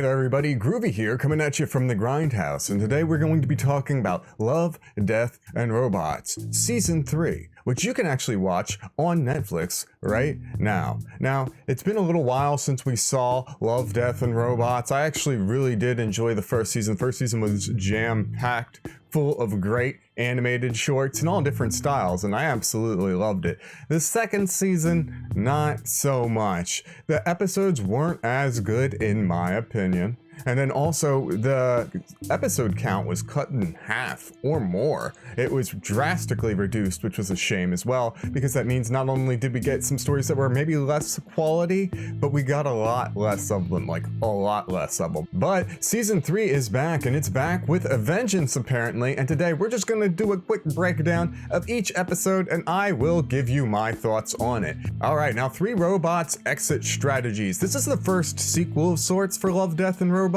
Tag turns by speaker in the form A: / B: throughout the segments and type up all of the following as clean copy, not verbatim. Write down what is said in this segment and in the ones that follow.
A: Hey there everybody, Groovy here, coming at you from the Grindhouse, and today we're going to be talking about Love, Death, and Robots, Season 3, which you can actually watch on Netflix right now. Now, it's been a little while since we saw Love, Death, and Robots. I actually really did enjoy the first season. The first season was jam-packed, full of great animated shorts in all different styles, and I absolutely loved it. The second season, not so much. The episodes weren't as good in my opinion. And then also the episode count was cut in half or more. It was drastically reduced, which was a shame as well, because that means not only did we get some stories that were maybe less quality, but we got a lot less of them, like a lot less of them. But season 3 is back, and it's back with a vengeance apparently, and today we're just gonna do a quick breakdown of each episode and I will give you my thoughts on it. Alright, now 3 Robots Exit Strategies. This is the first sequel of sorts for Love, Death, and Robots,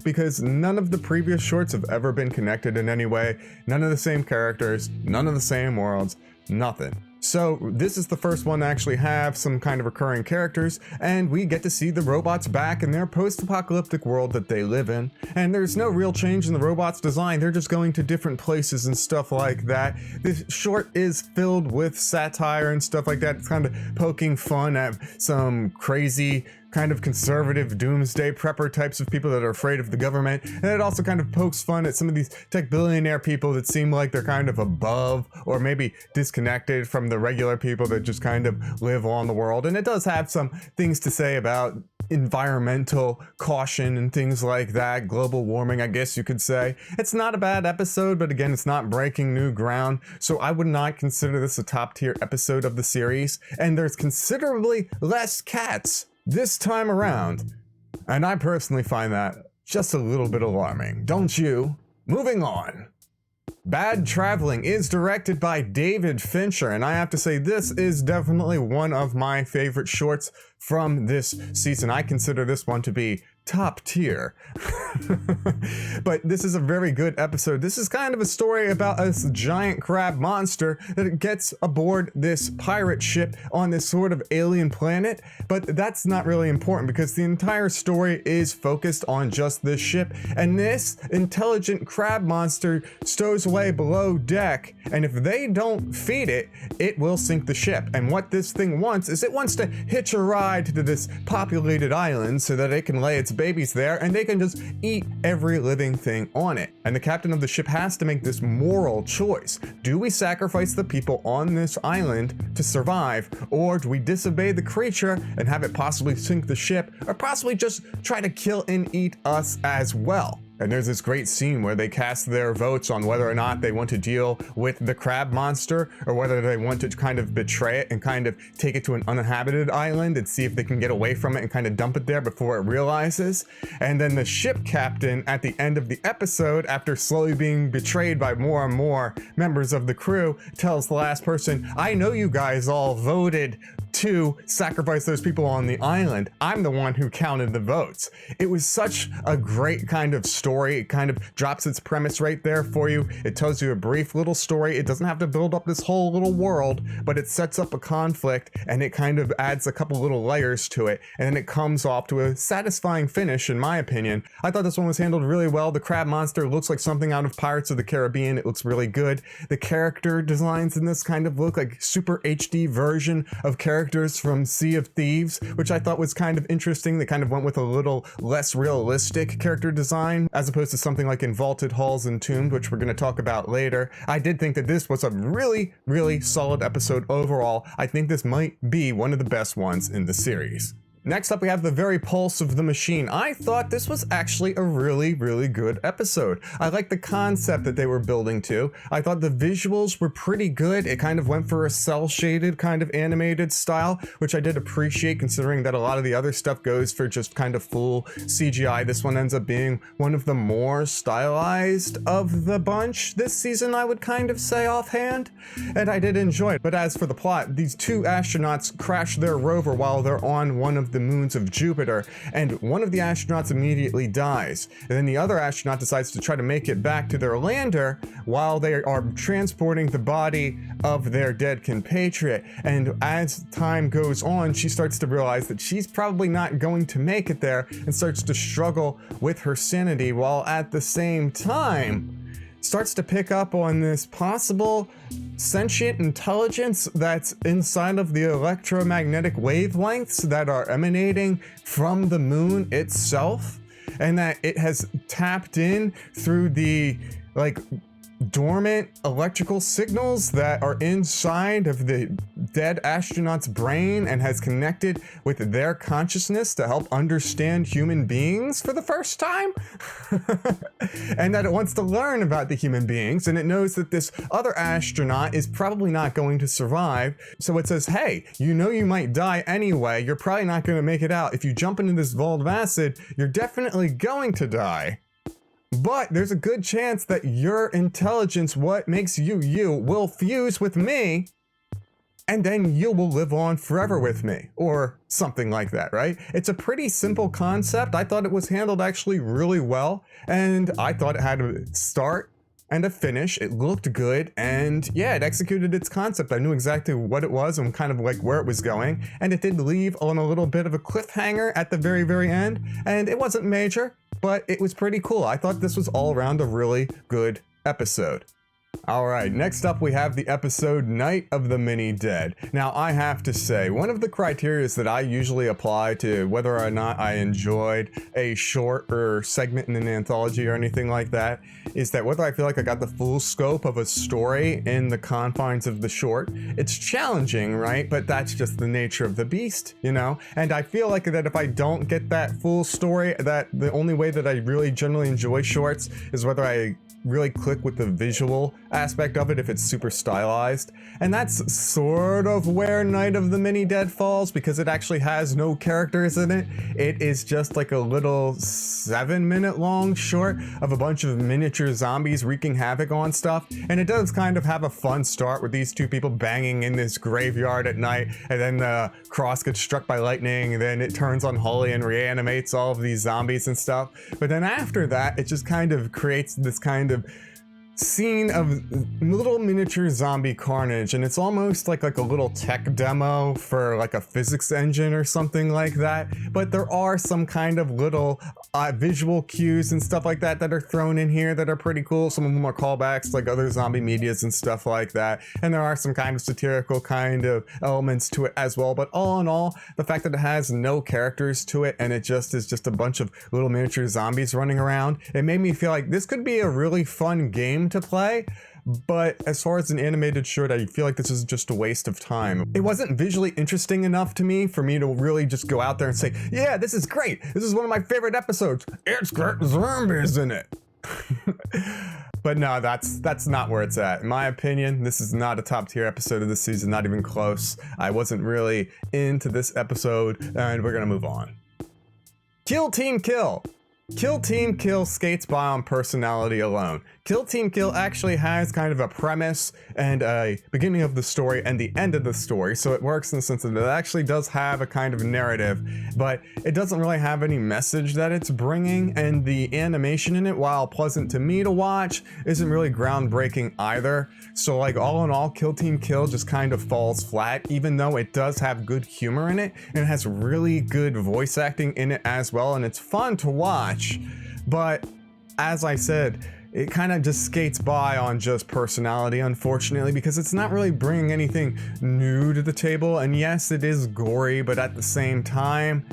A: because none of the previous shorts have ever been connected in any way. None of the same characters, none of the same worlds, nothing. So this is the first one to actually have some kind of recurring characters, and we get to see the robots back in their post-apocalyptic world that they live in. And there's no real change in the robots' design, they're just going to different places and stuff like that. This short is filled with satire and stuff like that. It's kind of poking fun at some crazy kind of conservative doomsday prepper types of people that are afraid of the government, and it also kind of pokes fun at some of these tech billionaire people that seem like they're kind of above or maybe disconnected from the regular people that just kind of live on the world. And it does have some things to say about environmental caution and things like that, global warming, I guess you could say. It's not a bad episode, but again, it's not breaking new ground, so I would not consider this a top tier episode of the series. And there's considerably less cats this time around, and I personally find that just a little bit alarming, don't you? Moving on. Bad Traveling is directed by David Fincher, and I have to say this is definitely one of my favorite shorts from this season. I consider this one to be top tier. But this is a very good episode. This is kind of a story about a giant crab monster that gets aboard this pirate ship on this sort of alien planet, but that's not really important because the entire story is focused on just this ship, and this intelligent crab monster stows away below deck, and if they don't feed it, it will sink the ship. And what this thing wants is it wants to hitch a ride to this populated island so that it can lay its babies there and they can just eat every living thing on it. And the captain of the ship has to make this moral choice. Do we sacrifice the people on this island to survive, or do we disobey the creature and have it possibly sink the ship, or possibly just try to kill and eat us as well? And there's this great scene where they cast their votes on whether or not they want to deal with the crab monster or whether they want to kind of betray it and kind of take it to an uninhabited island and see if they can get away from it and kind of dump it there before it realizes. And then the ship captain at the end of the episode, after slowly being betrayed by more and more members of the crew, tells the last person, "I know you guys all voted to sacrifice those people on the island. I'm the one who counted the votes." It was such a great kind of story. It kind of drops its premise right there for you. It tells you a brief little story. It doesn't have to build up this whole little world, but it sets up a conflict and it kind of adds a couple little layers to it, and then it comes off to a satisfying finish in my opinion. I thought this one was handled really well. The crab monster looks like something out of Pirates of the Caribbean. It looks really good. The character designs in this kind of look like super HD version of characters from Sea of Thieves, which I thought was kind of interesting. They kind of went with a little less realistic character design as opposed to something like in Vaulted Halls and Tombed, which we're going to talk about later. I did think that this was a really, really solid episode overall. I think this might be one of the best ones in the series. Next up, we have The Very Pulse of the Machine. I thought this was actually a really, really good episode. I like the concept that they were building to. I thought the visuals were pretty good. It kind of went for a cel-shaded kind of animated style, which I did appreciate considering that a lot of the other stuff goes for just kind of full CGI. This one ends up being one of the more stylized of the bunch this season, I would kind of say offhand, and I did enjoy it. But as for the plot, these 2 astronauts crash their rover while they're on one of the moons of Jupiter, and one of the astronauts immediately dies. And then the other astronaut decides to try to make it back to their lander while they are transporting the body of their dead compatriot. And as time goes on, she starts to realize that she's probably not going to make it there and starts to struggle with her sanity, while at the same time starts to pick up on this possible sentient intelligence that's inside of the electromagnetic wavelengths that are emanating from the moon itself, and that it has tapped in through the dormant electrical signals that are inside of the dead astronaut's brain and has connected with their consciousness to help understand human beings for the first time. And that it wants to learn about the human beings, and it knows that this other astronaut is probably not going to survive. So it says, hey, you know you might die anyway. You're probably not going to make it out. If you jump into this vault of acid, you're definitely going to die. But there's a good chance that your intelligence, what makes you you, will fuse with me, and then you will live on forever with me, or something like that, right? It's a pretty simple concept. I thought it was handled actually really well, and I thought it had a start and a finish. It looked good, and yeah, it executed its concept. I knew exactly what it was and kind of where it was going, and it did leave on a little bit of a cliffhanger at the very, very end, and it wasn't major, but it was pretty cool. I thought this was all around a really good episode. All right, next up we have the episode Night of the Many Dead. Now, I have to say, one of the criteria that I usually apply to whether or not I enjoyed a short or segment in an anthology or anything like that is that whether I feel like I got the full scope of a story in the confines of the short. It's challenging, right? But that's just the nature of the beast, you know? And I feel like that if I don't get that full story, that the only way that I really generally enjoy shorts is whether I really click with the visual aspect of it, if it's super stylized. And that's sort of where Night of the Many Dead falls, because it actually has no characters in it. It is just like a little 7-minute long short of a bunch of miniature zombies wreaking havoc on stuff. And it does kind of have a fun start with these two people banging in this graveyard at night, and then the cross gets struck by lightning, and then it turns on Holly and reanimates all of these zombies and stuff. But then after that, it just kind of creates this kind of scene of little miniature zombie carnage, and it's almost like a little tech demo for like a physics engine or something like that. But there are some kind of little visual cues and stuff like that that are thrown in here that are pretty cool. Some of them are callbacks like other zombie medias and stuff like that, and there are some kind of satirical kind of elements to it as well. But all in all, the fact that it has no characters to it and it just is just a bunch of little miniature zombies running around, it made me feel like this could be a really fun game to play. But as far as an animated short, I feel like this is just a waste of time. It wasn't visually interesting enough to me for me to really just go out there and say, yeah, this is great. This is one of my favorite episodes. It's got zombies in it. But no, that's not where it's at. In my opinion, this is not a top tier episode of this season, not even close. I wasn't really into this episode, and we're gonna move on. Kill Team Kill. Kill Team Kill skates by on personality alone. Kill Team Kill actually has kind of a premise and a beginning of the story and the end of the story, so it works in the sense that it actually does have a kind of narrative, but it doesn't really have any message that it's bringing, and the animation in it, while pleasant to me to watch, isn't really groundbreaking either. So like all in all, Kill Team Kill just kind of falls flat, even though it does have good humor in it, and it has really good voice acting in it as well, and it's fun to watch. But as I said, it kind of just skates by on just personality, unfortunately, because it's not really bringing anything new to the table. And yes, it is gory, but at the same time,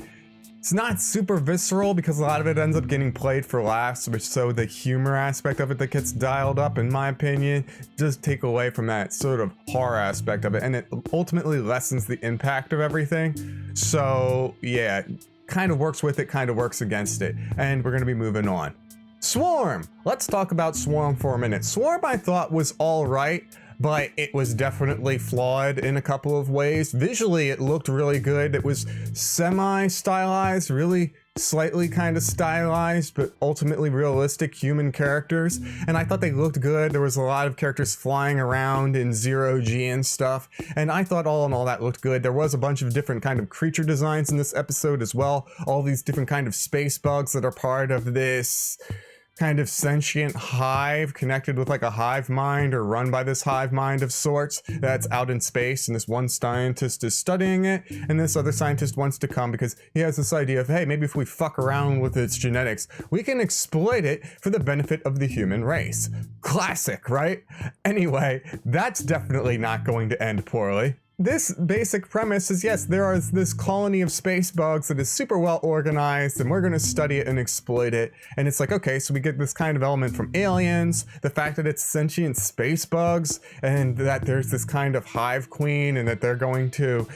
A: it's not super visceral because a lot of it ends up getting played for laughs, which so the humor aspect of it that gets dialed up, in my opinion, does take away from that sort of horror aspect of it, and it ultimately lessens the impact of everything. So yeah, kind of works with it, kind of works against it, and we're going to be moving on. Swarm! Let's talk about Swarm for a minute. Swarm I thought was alright, but it was definitely flawed in a couple of ways. Visually, it looked really good. It was semi-stylized, really slightly kind of stylized, but ultimately realistic human characters. And I thought they looked good. There was a lot of characters flying around in zero-G and stuff. And I thought all in all that looked good. There was a bunch of different kind of creature designs in this episode as well. All these different kind of space bugs that are part of this kind of sentient hive connected with like a hive mind or run by this hive mind of sorts that's out in space, and this one scientist is studying it, and this other scientist wants to come because he has this idea of, hey, maybe if we fuck around with its genetics, we can exploit it for the benefit of the human race. Classic, right? Anyway, that's definitely not going to end poorly. This basic premise is, yes, there is this colony of space bugs that is super well organized, and we're going to study it and exploit it. And it's like, okay, so we get this kind of element from aliens, the fact that it's sentient space bugs, and that there's this kind of hive queen, and that they're going to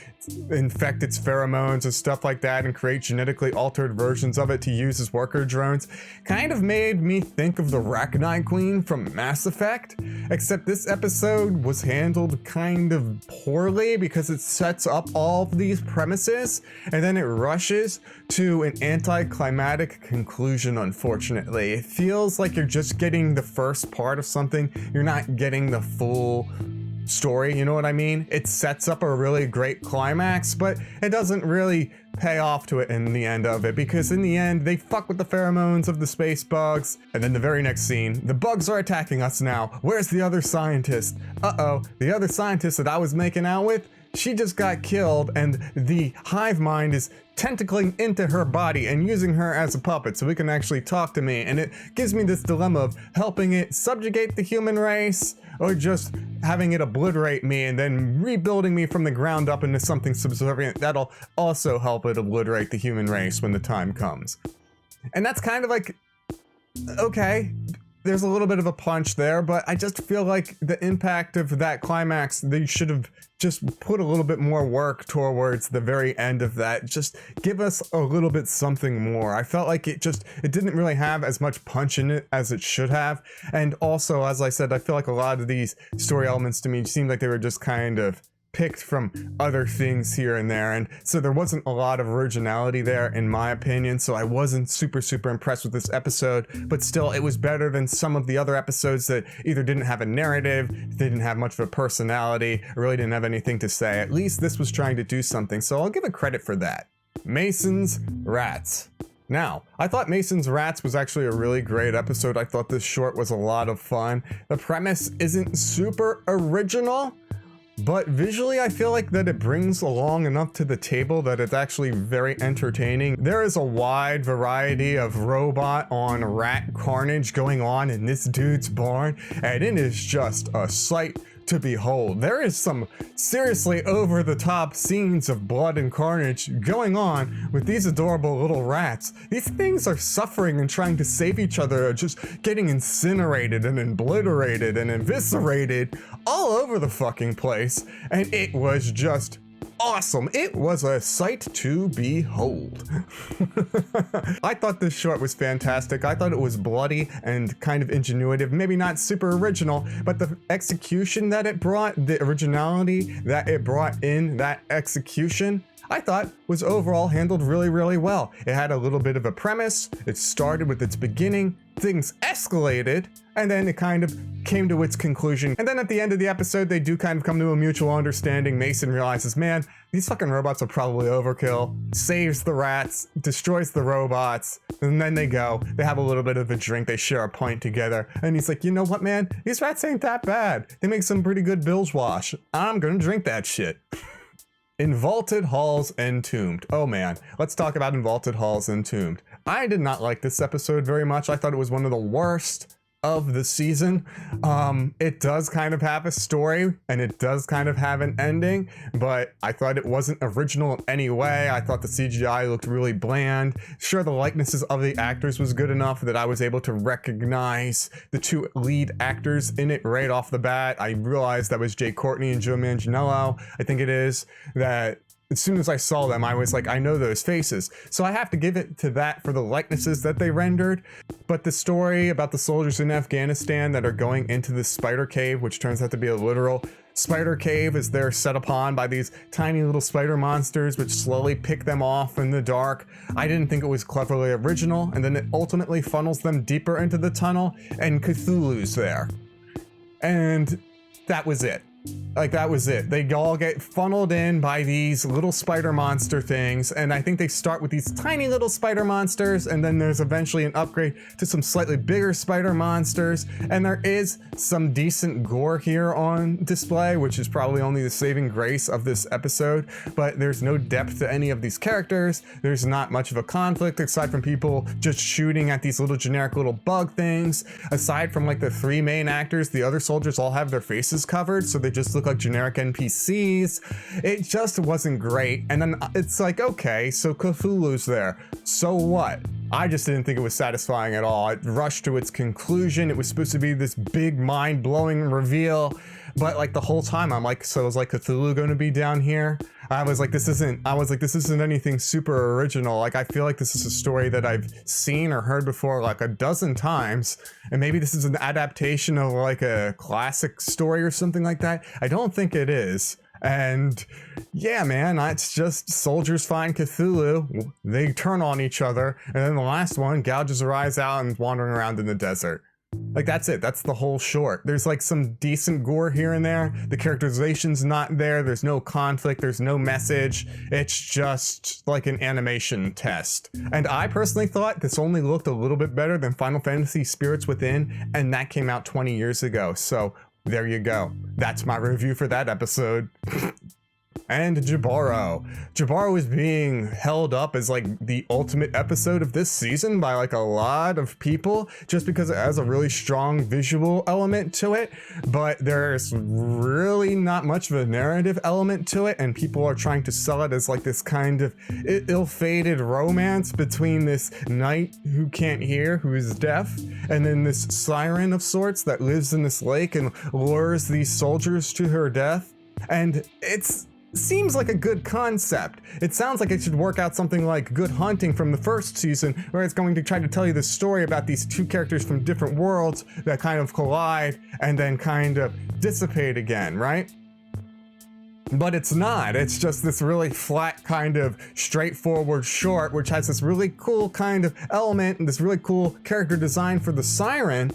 A: infect its pheromones and stuff like that and create genetically altered versions of it to use as worker drones. Kind of made me think of the Arachnite Queen from Mass Effect, except this episode was handled kind of poorly because it sets up all of these premises and then it rushes to an anticlimactic conclusion, unfortunately. It feels like you're just getting the first part of something. You're not getting the full story, you know what I mean? It sets up a really great climax, but it doesn't really pay off to it in the end of it, because in the end, they fuck with the pheromones of the space bugs, and then the very next scene, the bugs are attacking us now. Where's the other scientist? Uh-oh, the other scientist that I was making out with, she just got killed, and the hive mind is tentacling into her body and using her as a puppet so it can actually talk to me. And it gives me this dilemma of helping it subjugate the human race or just having it obliterate me and then rebuilding me from the ground up into something subservient that'll also help it obliterate the human race when the time comes. And that's kind of like, okay, there's a little bit of a punch there, but I just feel like the impact of that climax, they should have just put a little bit more work towards the very end of that. Just give us a little bit something more. I felt like it didn't really have as much punch in it as it should have. And also, as I said, I feel like a lot of these story elements to me seemed like they were just kind of picked from other things here and there, and so there wasn't a lot of originality there in my opinion, so I wasn't super impressed with this episode, but still it was better than some of the other episodes that either didn't have a narrative, they didn't have much of a personality, or really didn't have anything to say. At least this was trying to do something, so I'll give it credit for that. Mason's Rats. Now, I thought Mason's Rats was actually a really great episode. I thought this short was a lot of fun. The premise isn't super original, but visually I feel like that it brings along enough to the table that it's actually very entertaining. There is a wide variety of robot on rat carnage going on in this dude's barn, and it is just a sight to behold. There is some seriously over-the-top scenes of blood and carnage going on with these adorable little rats. These things are suffering and trying to save each other, just getting incinerated and obliterated and eviscerated all over the fucking place, and it was just awesome. It was a sight to behold. I thought this short was fantastic. I thought it was bloody and kind of ingenuitive, maybe not super original, but the execution that it brought, the originality that it brought in that execution, I thought was overall handled really well. It had a little bit of a premise, it started with its beginning, things escalated, and then it kind of came to its conclusion. And then at the end of the episode, they do kind of come to a mutual understanding. Mason realizes, man, these fucking robots are probably overkill, saves the rats, destroys the robots, and then they go, they have a little bit of a drink, they share a pint together, and he's like, you know what, man, these rats ain't that bad. They make some pretty good bilge wash. I'm gonna drink that shit. In Vaulted Halls Entombed. Oh man, let's talk about In Vaulted Halls Entombed. I did not like this episode very much. I thought it was one of the worst of the season. It does kind of have a story and it does kind of have an ending, but I thought it wasn't original in any way. I thought the CGI looked really bland. Sure, the likenesses of the actors was good enough that I was able to recognize the two lead actors in it right off the bat. I realized that was Jay Courtney and Joe Manganiello, I think it is, that as soon as I saw them, I was like, I know those faces. So I have to give it to that for the likenesses that they rendered. But the story about the soldiers in Afghanistan that are going into this spider cave, which turns out to be a literal spider cave, as they're set upon by these tiny little spider monsters which slowly pick them off in the dark. I didn't think it was cleverly original, and then it ultimately funnels them deeper into the tunnel, and Cthulhu's there. And that was it. Like, that was it. They all get funneled in by these little spider monster things, and I think they start with these tiny little spider monsters, and then there's eventually an upgrade to some slightly bigger spider monsters, and there is some decent gore here on display, which is probably only the saving grace of this episode, but there's no depth to any of these characters. There's not much of a conflict aside from people just shooting at these little generic little bug things. Aside from like the three main actors, the other soldiers all have their faces covered, so they just look like generic NPCs. It just wasn't great. And then it's like, okay, so Cthulhu's there. So what? I just didn't think it was satisfying at all. It rushed to its conclusion. It was supposed to be this big mind-blowing reveal, but like the whole time I'm like, so is like Cthulhu going to be down here? I was like, this isn't anything super original. Like, I feel like this is a story that I've seen or heard before like a dozen times, and maybe this is an adaptation of like a classic story or something like that. I don't think it is. And yeah, man, it's just soldiers find Cthulhu, they turn on each other, and then the last one gouges her eyes out and wandering around in the desert. Like, that's it. That's the whole short. There's like some decent gore here and there. The characterization's not there. There's no conflict. There's no message. It's just like an animation test. And I personally thought this only looked a little bit better than Final Fantasy Spirits Within, and that came out 20 years ago. So there you go. That's my review for that episode. And Javarro. Javarro is being held up as like the ultimate episode of this season by like a lot of people, just because it has a really strong visual element to it, but there's really not much of a narrative element to it, and people are trying to sell it as like this kind of ill-fated romance between this knight who can't hear, who is deaf, and then this siren of sorts that lives in this lake and lures these soldiers to her death. And seems like a good concept. It sounds like it should work out something like Good Hunting from the first season, where it's going to try to tell you this story about these two characters from different worlds that kind of collide and then kind of dissipate again, right? But it's not. It's just this really flat kind of straightforward short, which has this really cool kind of element and this really cool character design for the siren.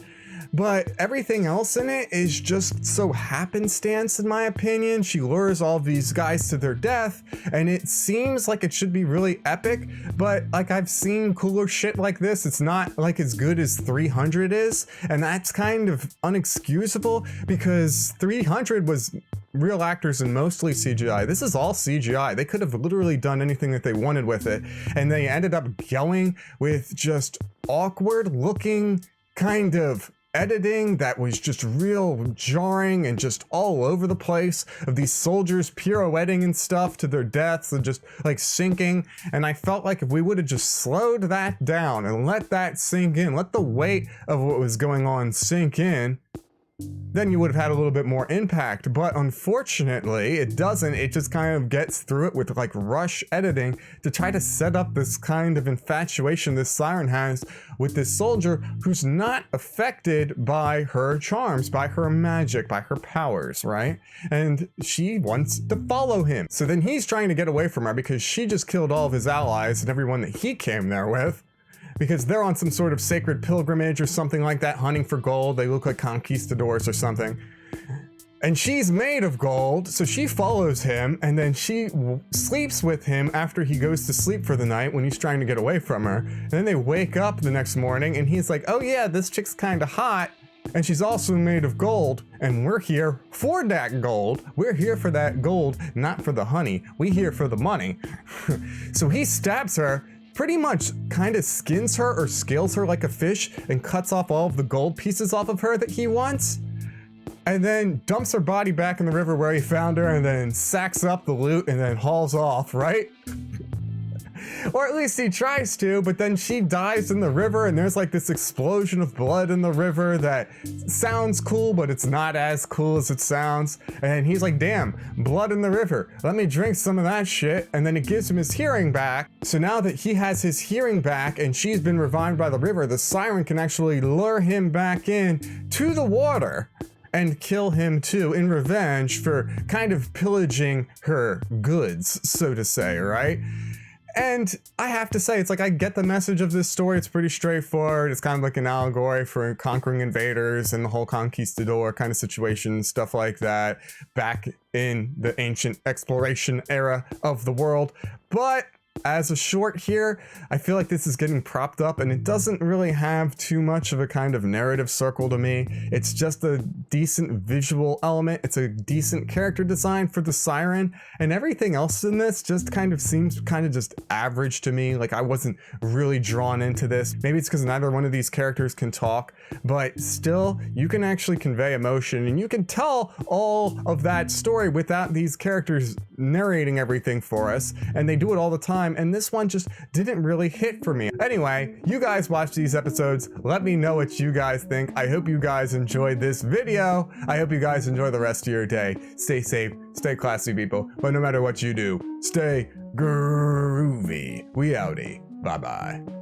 A: But everything else in it is just so happenstance, in my opinion. She lures all these guys to their death, and it seems like it should be really epic, but like, I've seen cooler shit like this. It's not like as good as 300 is, and that's kind of unexcusable because 300 was real actors and mostly CGI. This is all CGI. They could have literally done anything that they wanted with it, and they ended up going with just awkward looking kind of editing that was just real jarring and just all over the place, of these soldiers pirouetting and stuff to their deaths and just like sinking. And I felt like if we would have just slowed that down and let that sink in, let the weight of what was going on sink in, then you would have had a little bit more impact. But unfortunately, it doesn't. It just kind of gets through it with like rush editing to try to set up this kind of infatuation this siren has with this soldier who's not affected by her charms, by her magic, by her powers, right? And she wants to follow him. So then he's trying to get away from her because she just killed all of his allies and everyone that he came there with, because they're on some sort of sacred pilgrimage or something like that, hunting for gold. They look like conquistadors or something. And she's made of gold, so she follows him, and then she sleeps with him after he goes to sleep for the night when he's trying to get away from her. And then they wake up the next morning, and he's like, oh yeah, this chick's kind of hot, and she's also made of gold, and we're here for that gold. We're here for that gold, not for the honey. We here for the money. So he stabs her, pretty much kind of skins her or scales her like a fish and cuts off all of the gold pieces off of her that he wants, and then dumps her body back in the river where he found her, and then sacks up the loot and then hauls off, right? Or at least he tries to, but then she dies in the river and there's like this explosion of blood in the river that sounds cool, but it's not as cool as it sounds. And he's like, damn, blood in the river. Let me drink some of that shit. And then it gives him his hearing back. So now that he has his hearing back and she's been revived by the river, the siren can actually lure him back in to the water and kill him too in revenge for kind of pillaging her goods, so to say, right? And I have to say, it's like I get the message of this story. It's pretty straightforward. It's kind of like an allegory for conquering invaders and the whole conquistador kind of situation, stuff like that, back in the ancient exploration era of the world. But as a short here, I feel like this is getting propped up and it doesn't really have too much of a kind of narrative circle to me. It's just a decent visual element. It's a decent character design for the siren, and everything else in this just kind of seems kind of just average to me. Like I wasn't really drawn into this. Maybe it's because neither one of these characters can talk, but still you can actually convey emotion and you can tell all of that story without these characters narrating everything for us, and they do it all the time. And this one just didn't really hit for me. Anyway, you guys watch these episodes. Let me know what you guys think. I hope you guys enjoyed this video. I hope you guys enjoy the rest of your day. Stay safe, stay classy, people. But no matter what you do, stay groovy. We outie. Bye-bye.